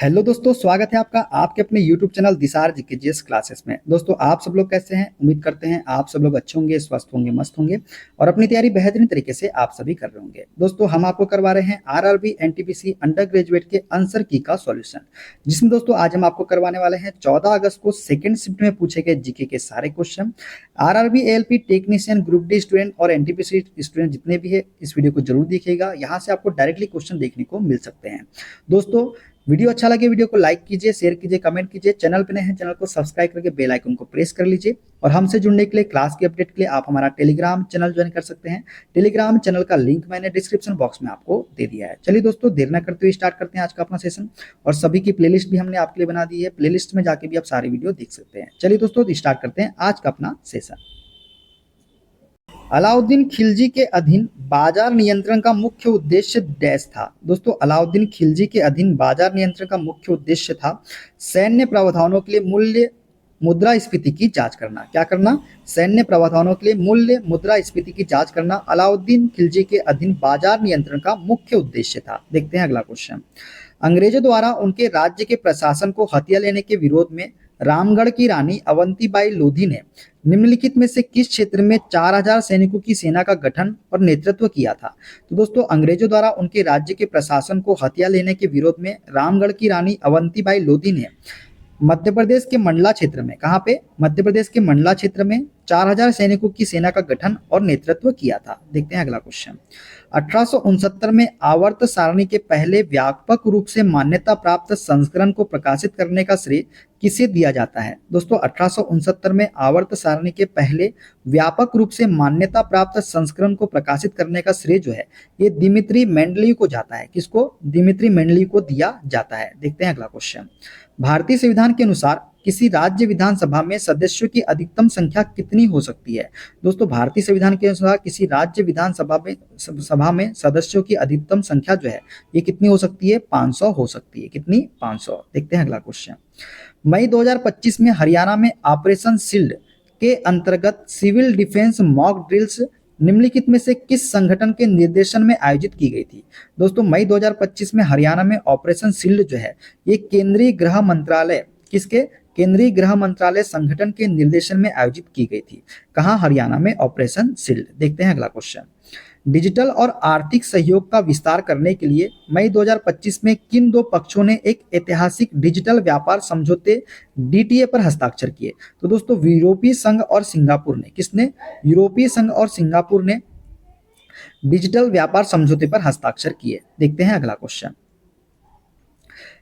Hello दोस्तों, स्वागत है आपका आपके अपने YouTube चैनल दिसार जीकेजीएस क्लासेस में। दोस्तों, आप सब लोग कैसे हैं? उम्मीद करते हैं आप सब लोग अच्छे होंगे, स्वस्थ होंगे, मस्त होंगे और अपनी तैयारी बेहतरीन तरीके से आप सभी कर रहे होंगे। दोस्तों, हम आपको करवा रहे हैं आरआरबी एनटीपीसी अंडर ग्रेजुएट के आंसर की का सॉल्यूशन, जिसमें दोस्तों आज हम आपको करवाने वाले हैं 14 अगस्त को सेकंड शिफ्ट में पूछे गए जीके के सारे question. RRB ALP technician, group dear student और एनटीपीसी स्टूडेंट जितने भी है, इस वीडियो को जरूर देखिएगा। यहाँ से आपको डायरेक्टली क्वेश्चन देखने को मिल सकते हैं। दोस्तों, वीडियो अच्छा लगे वीडियो को लाइक कीजिए, शेयर कीजिए, कमेंट कीजिए। चैनल पे नए हैं चैनल को सब्सक्राइब करके बेल आइकन को प्रेस कर लीजिए। और हमसे जुड़ने के लिए, क्लास की अपडेट के लिए आप हमारा टेलीग्राम चैनल ज्वाइन कर सकते हैं। टेलीग्राम चैनल का लिंक मैंने डिस्क्रिप्शन बॉक्स में आपको दे दिया है। चलिए दोस्तों, देर न करते हुए स्टार्ट करते हैं आज का अपना सेशन। और सभी की प्लेलिस्ट भी हमने आपके लिए बना दी है, प्लेलिस्ट में जाके भी आप सारी वीडियो देख सकते हैं। चलिए दोस्तों, स्टार्ट करते हैं आज का अपना सेशन। अलाउद्दीन खिलजी के अधीन बाजार नियंत्रण का मुख्य उद्देश्य डैश था। दोस्तों, अलाउद्दीन खिलजी के अधीन बाजार नियंत्रण का मुख्य उद्देश्य था सैन्य प्रावधानों के लिए मूल्य मुद्रास्फीति की जांच करना। क्या करना? सैन्य प्रावधानों के लिए मूल्य मुद्रास्फीति की जांच करना अलाउद्दीन खिलजी के अधीन बाजार नियंत्रण का मुख्य उद्देश्य था। देखते हैं अगला क्वेश्चन। अंग्रेजों द्वारा उनके राज्य के प्रशासन को हथिया लेने के विरोध में रामगढ़ की रानी अवंतीबाई लोधी ने निम्नलिखित में से किस क्षेत्र में 4000 सैनिकों की सेना का गठन और नेतृत्व किया था? तो दोस्तों, अंग्रेजों द्वारा उनके राज्य के प्रशासन को हथिया लेने के विरोध में रामगढ़ की रानी अवंतीबाई लोधी ने मध्य प्रदेश के मंडला क्षेत्र में, कहाँ पे? मध्य प्रदेश के मंडला क्षेत्र में 4000 सैनिकों की सेना का गठन और नेतृत्व किया था। देखते हैं अगला क्वेश्चन। 1869 में आवर्त सारणी के पहले व्यापक रूप से मान्यता प्राप्त संस्करण को प्रकाशित करने का श्रेय किसे दिया जाता है? दोस्तों, 1869 में आवर्त सारणी के पहले व्यापक रूप से मान्यता प्राप्त संस्करण को प्रकाशित करने का श्रेय जो है, ये दिमित्री मेंडलीव को जाता है। किसको? दिमित्री मेंडलीव को दिया जाता है। देखते हैं अगला क्वेश्चन। भारतीय संविधान के अनुसार किसी राज्य विधानसभा में सदस्यों की अधिकतम संख्या कितनी हो सकती है? दोस्तों, भारतीय संविधान के अनुसार किसी राज्य विधानसभा में सदस्यों की अधिकतम संख्या जो है, ये कितनी हो सकती है? 500 हो सकती है। कितनी? 500। देखते हैं अगला क्वेश्चन। मई 2025 में हरियाणा में ऑपरेशन शील्ड के अंतर्गत सिविल डिफेंस मॉक ड्रिल्स निम्नलिखित में से किस संगठन के निर्देशन में आयोजित की गई थी? दोस्तों, मई 2025 में हरियाणा में ऑपरेशन शील्ड जो है, ये केंद्रीय गृह मंत्रालय, किसके? केंद्रीय गृह मंत्रालय संगठन के निर्देशन में आयोजित की गई थी। कहां? हरियाणा में ऑपरेशन शील्ड। देखते हैं अगला क्वेश्चन। डिजिटल और आर्थिक सहयोग का विस्तार करने के लिए मई 2025 में किन दो पक्षों ने एक ऐतिहासिक डिजिटल व्यापार समझौते डीटीए पर हस्ताक्षर किए? तो दोस्तों, यूरोपीय संघ और सिंगापुर ने, किसने? यूरोपीय संघ और सिंगापुर ने डिजिटल व्यापार समझौते पर हस्ताक्षर किए। देखते हैं अगला क्वेश्चन।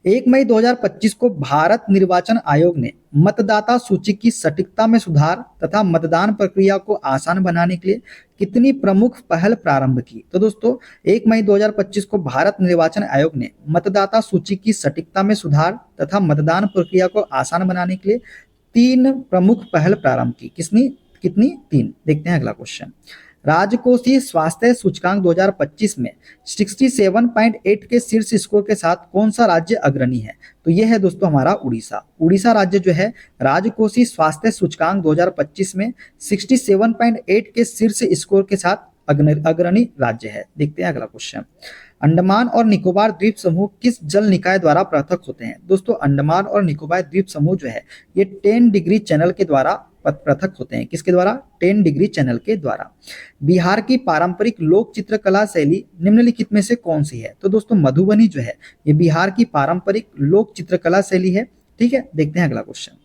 1 मई 2025 को भारत निर्वाचन आयोग ने मतदाता सूची की सटीकता में सुधार तथा मतदान प्रक्रिया को आसान बनाने के लिए कितनी प्रमुख पहल प्रारंभ की? तो दोस्तों, 1 मई 2025 को भारत निर्वाचन आयोग ने मतदाता सूची की सटीकता में सुधार तथा मतदान प्रक्रिया को आसान बनाने के लिए 3 प्रमुख पहल प्रारंभ की। कितनी? 3। देखते हैं अगला क्वेश्चन। राजकोषीय स्वास्थ्य सूचकांक 2025 में 67.8 के शीर्ष स्कोर के साथ कौन सा राज्य अग्रणी है? तो यह है दोस्तों हमारा उड़ीसा। उड़ीसा राज्य जो है राजकोषीय स्वास्थ्य सूचकांक 2025 में 67.8 के शीर्ष स्कोर के साथ अग्रणी राज्य है। देखते हैं अगला क्वेश्चन। अंडमान और निकोबार द्वीप समूह किस जल निकाय द्वारा पृथक होते हैं? दोस्तों, अंडमान और निकोबार द्वीप समूह जो है, ये 10 डिग्री चैनल के द्वारा पृथक होते हैं। किसके द्वारा? 10 डिग्री चैनल के द्वारा। बिहार की पारंपरिक लोक चित्रकला शैली निम्नलिखित में से कौन सी है? तो दोस्तों, मधुबनी जो है, ये बिहार की पारंपरिक लोक चित्रकला शैली है। ठीक है, देखते हैं अगला क्वेश्चन।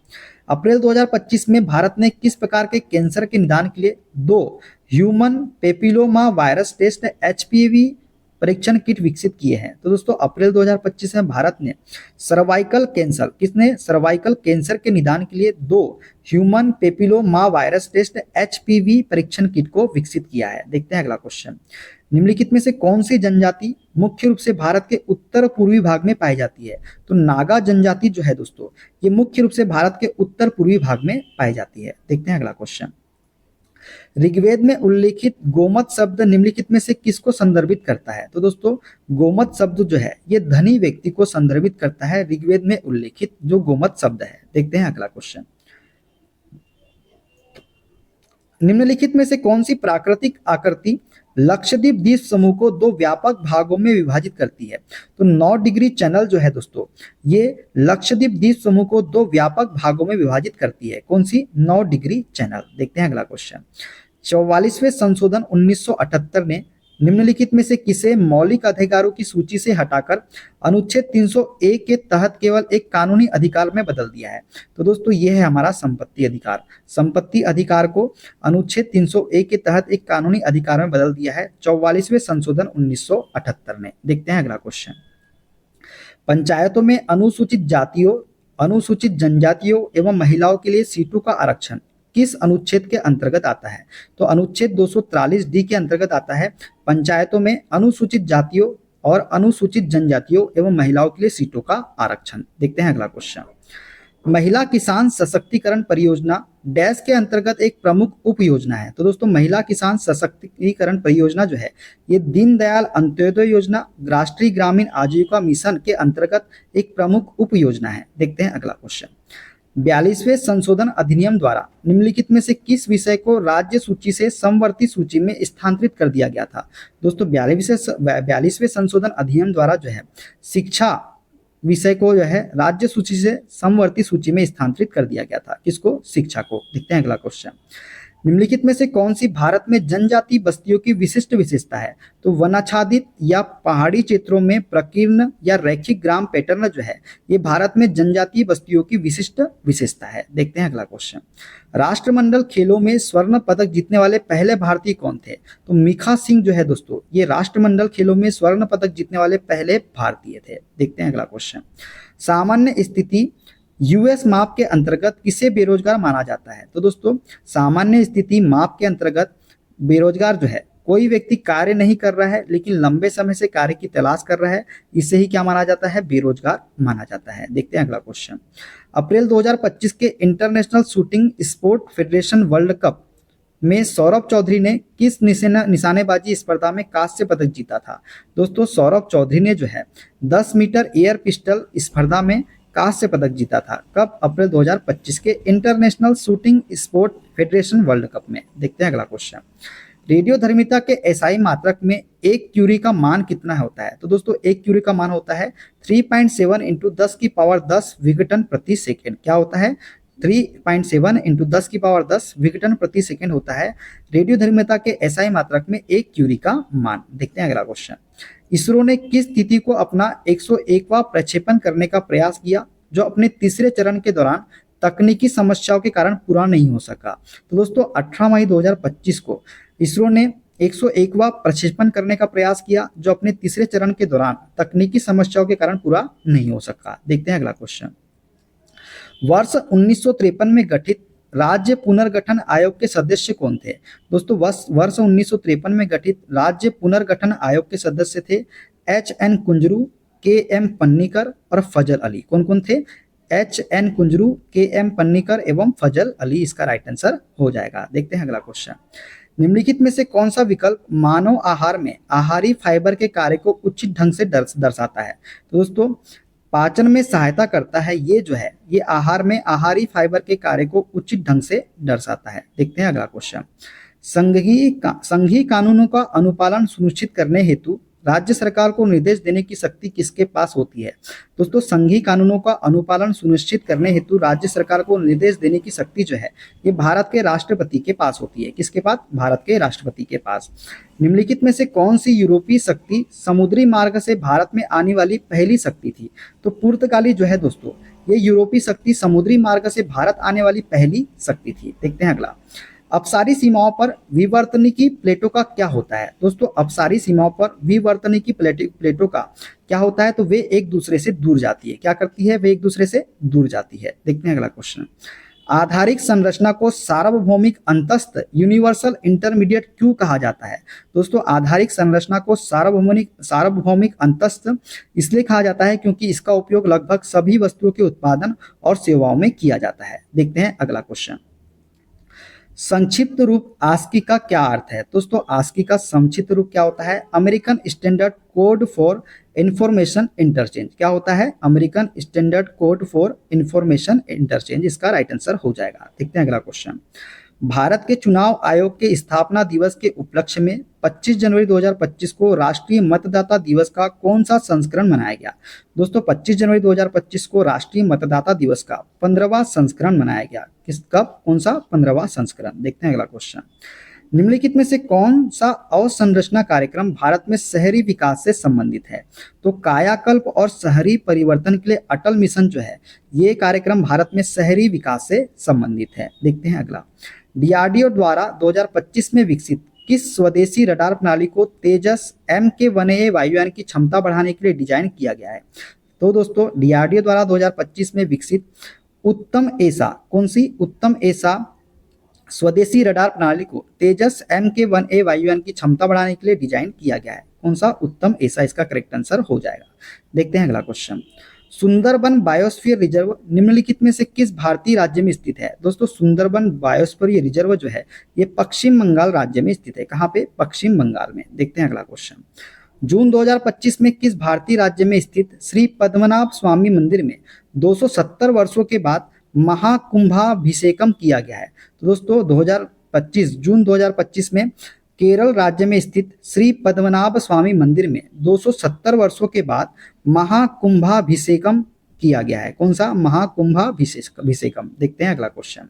अप्रैल 2025 में भारत ने किस प्रकार के कैंसर के निदान के लिए 2 human papilloma virus test HPV परीक्षण किट विकसित किए हैं? तो दोस्तों, अप्रैल 2025 में भारत ने सर्वाइकल कैंसर, किसने? सर्वाइकल कैंसर के निदान के लिए 2 human papilloma virus test HPV परीक्षण किट को विकसित किया है। देखते हैं अगला क्वेश्चन। निम्नलिखित में से कौन सी जनजाति मुख्य रूप से भारत के उत्तर पूर्वी भाग में पाई जाती है? तो नागा जनजाति जो है दोस्तों, ये मुख्य रूप से भारत के उत्तर पूर्वी भाग में पाई जाती है। देखते हैं अगला क्वेश्चन। ऋग्वेद में उल्लेखित गोमत शब्द निम्नलिखित में से किसको संदर्भित करता है? तो दोस्तों, गोमत शब्द जो है, ये धनी व्यक्ति को संदर्भित करता है। ऋग्वेद में उल्लेखित जो गोमत शब्द है। देखते हैं अगला क्वेश्चन। निम्नलिखित में से कौन सी प्राकृतिक आकृति लक्षद्वीप द्वीप समूह को दो व्यापक भागों में विभाजित करती है? तो 9 डिग्री चैनल जो है दोस्तों, ये लक्षद्वीप द्वीप समूह को दो व्यापक भागों में विभाजित करती है। कौन सी? 9 डिग्री चैनल। देखते हैं अगला क्वेश्चन। 44वें संशोधन 1978 ने निम्नलिखित में से किसे मौलिक अधिकारों की सूची से हटाकर अनुच्छेद 301 के तहत केवल एक कानूनी अधिकार में बदल दिया है? तो दोस्तों ये है हमारा संपत्ति अधिकार। संपत्ति अधिकार को अनुच्छेद 301 के तहत एक कानूनी अधिकार में बदल दिया है 44वें संशोधन 1978 ने। देखते हैं अगला क्वेश्चन। पंचायतों में अनुसूचित जातियों, अनुसूचित जनजातियों एवं महिलाओं के लिए सीटों का आरक्षण किस अनुच्छेद के अंतर्गत आता है? तो अनुच्छेद 243D के अंतर्गत आता है। पंचायतों में अनुसूचित जातियों और अनुसूचित जनजातियों एवं महिलाओं के लिए सीटों का आरक्षण। देखते हैं अगला क्वेश्चन। महिला किसान सशक्तिकरण परियोजना डैश के अंतर्गत एक प्रमुख उप योजना है? तो दोस्तों महिला किसान सशक्तिकरण परियोजना जो है ये दीनदयाल अंत्योदय योजना, राष्ट्रीय ग्रामीण आजीविका मिशन के अंतर्गत एक प्रमुख उप योजना है। देखते हैं अगला क्वेश्चन। 42वें संशोधन अधिनियम द्वारा निम्नलिखित में से किस विषय को राज्य सूची से समवर्ती सूची में स्थानांतरित कर दिया गया था? दोस्तों 42वें संशोधन अधिनियम द्वारा जो है शिक्षा विषय को जो है राज्य सूची से समवर्ती सूची में स्थानांतरित कर दिया गया था। किसको? शिक्षा को। देखते हैं अगला क्वेश्चन। निम्नलिखित में से कौन सी भारत में जनजातीय बस्तियों की विशिष्ट विशेषता है? तो वनाच्छादित या पहाड़ी क्षेत्रों में प्रकीर्ण या रैखिक ग्राम पैटर्न जो है ये भारत में जनजातीय बस्तियों की विशिष्ट विशेषता है। देखते हैं अगला क्वेश्चन। राष्ट्रमंडल खेलों में स्वर्ण पदक जीतने वाले पहले भारतीय कौन थे? तो मिखा सिंह जो है दोस्तों ये राष्ट्रमंडल खेलों में स्वर्ण पदक जीतने वाले पहले भारतीय थे। देखते हैं अगला क्वेश्चन। सामान्य स्थिति यूएस माप के अंतर्गत किसे बेरोजगार माना जाता है? तो दोस्तों सामान्य स्थिति माप के अंतर्गत बेरोजगार जो है कोई व्यक्ति कार्य नहीं कर रहा है लेकिन लंबे समय से कार्य की तलाश कर रहा है, इसे ही क्या माना जाता है? बेरोजगार माना जाता है। देखते हैं अगला क्वेश्चन। अप्रैल 2025 के international shooting sport federation world cup में सौरभ चौधरी ने किस निशानेबाजी स्पर्धा में कांस्य पदक जीता था? दोस्तों सौरभ चौधरी ने जो है 10 मीटर एयर पिस्टल स्पर्धा में कांस्य पदक जीता था। कब? अप्रैल 2025 के international shooting sport federation world cup में। देखते हैं अगला क्वेश्चन। रेडियोधर्मिता के एसआई मात्रक में 1 क्यूरी का मान कितना होता है? तो दोस्तों 1 क्यूरी का मान होता है 3.7 इंटू 10 की पावर 10 विघटन प्रति सेकेंड। क्या होता है? 3.7 इंटू 10 की पावर 10 विघटन प्रति सेकेंड होता है रेडियोधर्मिता के एसआई मात्रक में 1 क्यूरी का मान। देखते हैं अगला क्वेश्चन। इसरो ने किस तिथि को अपना 101वां प्रक्षेपण करने का प्रयास किया जो अपने तीसरे चरण के दौरान तकनीकी समस्याओं के कारण पूरा नहीं हो सका? तो दोस्तों 18 मई 2025 को इसरो ने 101वां प्रक्षेपण करने का प्रयास किया जो अपने तीसरे चरण के दौरान तकनीकी समस्याओं के कारण पूरा नहीं हो सका। देखते हैं अगला क्वेश्चन। वर्ष 1953 में गठित राज्य पुनर्गठन आयोग के सदस्य कौन थे? दोस्तों वर्ष 1953 में गठित राज्य पुनर्गठन आयोग के सदस्य थे HN कुंजरू, KM पन्नीकर और फजल अली। कौन कौन थे? HN कुंजरू, KM पन्नीकर एवं फजल अली इसका राइट आंसर हो जाएगा। देखते हैं अगला क्वेश्चन। निम्नलिखित में से कौन सा विकल्प मानव आहार में आहारी फाइबर के कार्य को उचित ढंग से दर्शाता है? तो दोस्तों पाचन में सहायता करता है, ये जो है ये आहार में आहारी फाइबर के कार्य को उचित ढंग से दर्शाता है। देखते हैं अगला क्वेश्चन। संघीय कानूनों का अनुपालन सुनिश्चित करने हेतु राज्य सरकार को निर्देश देने की शक्ति किसके पास होती है? दोस्तों संघीय कानूनों का अनुपालन सुनिश्चित करने हेतु राज्य सरकार को निर्देश देने की शक्ति जो है ये भारत के राष्ट्रपति के पास होती है। किसके पास? भारत के राष्ट्रपति के पास। निम्नलिखित में से कौन सी यूरोपीय शक्ति समुद्री मार्ग से भारत में आने वाली पहली शक्ति थी? तो पुर्तगाली जो है दोस्तों ये यूरोपीय शक्ति समुद्री मार्ग से भारत आने वाली पहली शक्ति थी। देखते हैं अगला। अपसारी सीमाओं पर विवर्तनिकी प्लेटों का क्या होता है? दोस्तों अपसारी सीमाओं पर विवर्तनिकी प्लेटों का क्या होता है? तो वे एक दूसरे से दूर जाती है। क्या करती है? वे एक दूसरे से दूर जाती है। देखते हैं अगला क्वेश्चन। आधारिक संरचना को सार्वभौमिक अंतस्थ यूनिवर्सल इंटरमीडिएट क्यों कहा जाता है? दोस्तों आधारिक संरचना को सार्वभौमिक अंतस्थ इसलिए कहा जाता है क्योंकि इसका उपयोग लगभग सभी वस्तुओं के उत्पादन और सेवाओं में किया जाता है। देखते हैं अगला क्वेश्चन। संक्षिप्त रूप आस्की का क्या अर्थ है? दोस्तों आस्की का संक्षिप्त रूप क्या होता है? American standard code for information interchange. क्या होता है? American standard code for information interchange इसका राइट आंसर हो जाएगा। देखते हैं अगला क्वेश्चन। भारत के चुनाव आयोग के स्थापना दिवस के उपलक्ष्य में 25 जनवरी 2025 को राष्ट्रीय मतदाता दिवस का कौन सा संस्करण मनाया गया? दोस्तों 25 जनवरी 2025 को राष्ट्रीय मतदाता दिवस का 15वां संस्करण मनाया गया। किसका कौन सा 15वां संस्करण? देखते हैं अगला क्वेश्चन। निम्नलिखित में से कौन सा अवसंरचना कार्यक्रम भारत में शहरी विकास से संबंधित है? तो कायाकल्प और शहरी परिवर्तन के लिए अटल मिशन जो है ये कार्यक्रम भारत में शहरी विकास से संबंधित है। देखते हैं अगला। डीआरडीओ द्वारा 2025 में विकसित किस स्वदेशी रडार प्रणाली को तेजस MK1A वायुयान की क्षमता बढ़ाने के लिए डिजाइन किया गया है? तो दोस्तों डीआरडीओ द्वारा 2025 में विकसित उत्तम एसा, कौन सी उत्तम एसा स्वदेशी रडार प्रणाली को तेजस MK1A वायुयान की क्षमता बढ़ाने के लिए डिजाइन किया गया है। कौन सा उत्तम एसा इसका करेक्ट आंसर हो जाएगा। देखते हैं अगला क्वेश्चन। सुंदरबन बायोस्फीयर रिजर्व निम्नलिखित में से किस भारतीय राज्य में स्थित है? दोस्तों सुंदरबन बायोस्फीयर रिजर्व जो है ये पश्चिम बंगाल राज्य में स्थित है। कहाँ पे? पश्चिम बंगाल में। देखते हैं अगला क्वेश्चन। जून 2025 में किस भारतीय राज्य में स्थित श्री पद्मनाभ स्वामी मंदिर में 270 वर्षों के बाद महाकुंभाभिषेकम किया गया है? तो दोस्तों 2025 जून 2025 में केरल राज्य में स्थित श्री पद्मनाभ स्वामी मंदिर में 270 वर्षों के बाद महाकुंभाभिषेकम किया गया है। कौन सा? महाकुंभाभिषेकम। देखते हैं अगला क्वेश्चन।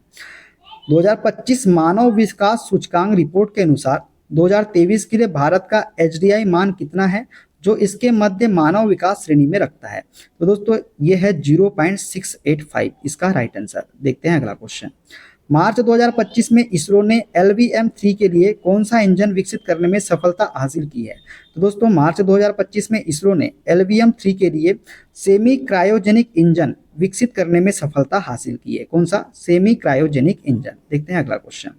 2025 मानव विकास सूचकांक रिपोर्ट के अनुसार 2023 के लिए भारत का HDI मान कितना है जो इसके मध्य मानव विकास श्रेणी में रखता है? तो दोस्तों ये है 0.685 इसका राइट आंसर। देखते हैं अगला क्वेश्चन। मार्च 2025 में इसरो ने LVM-3 के लिए कौन सा इंजन विकसित करने में सफलता हासिल की है? तो दोस्तों मार्च 2025 में इसरो ने LVM-3 के लिए सेमी क्रायोजेनिक इंजन विकसित करने में सफलता हासिल की है। कौन सा? Semi cryogenic engine. देखते हैं अगला क्वेश्चन।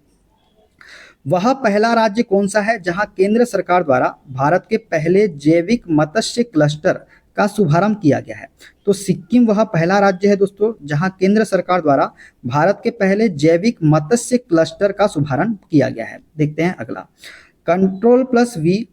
वह पहला राज्य कौन सा है जहां केंद्र सरकार द्वारा भारत के पहले जैविक मत्स्य क्लस्टर का शुभारंभ किया गया है? तो सिक्किम वह पहला राज्य है दोस्तों जहां केंद्र सरकार द्वारा भारत के पहले जैविक मत्स्य क्लस्टर का शुभारंभ किया गया है। देखते हैं अगला। Ctrl+V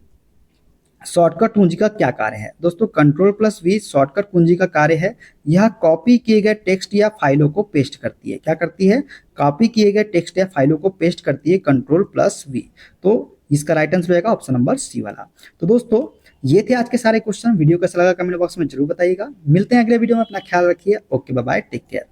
शॉर्टकट कुंजी का क्या कार्य है? दोस्तों Ctrl+V शॉर्टकट कुंजी का कार्य है यह कॉपी किए गए टेक्स्ट या फाइलों को पेस्ट करती है। क्या करती है? कॉपी किए गए टेक्स्ट या फाइलों को पेस्ट करती है Ctrl+V। तो इसका राइट आंसर रहेगा ऑप्शन नंबर सी वाला। तो दोस्तों ये थे आज के सारे क्वेश्चन। वीडियो कैसा लगा कमेंट बॉक्स में जरूर बताइएगा। मिलते हैं अगले वीडियो में। अपना ख्याल रखिए। Okay bye bye, take care.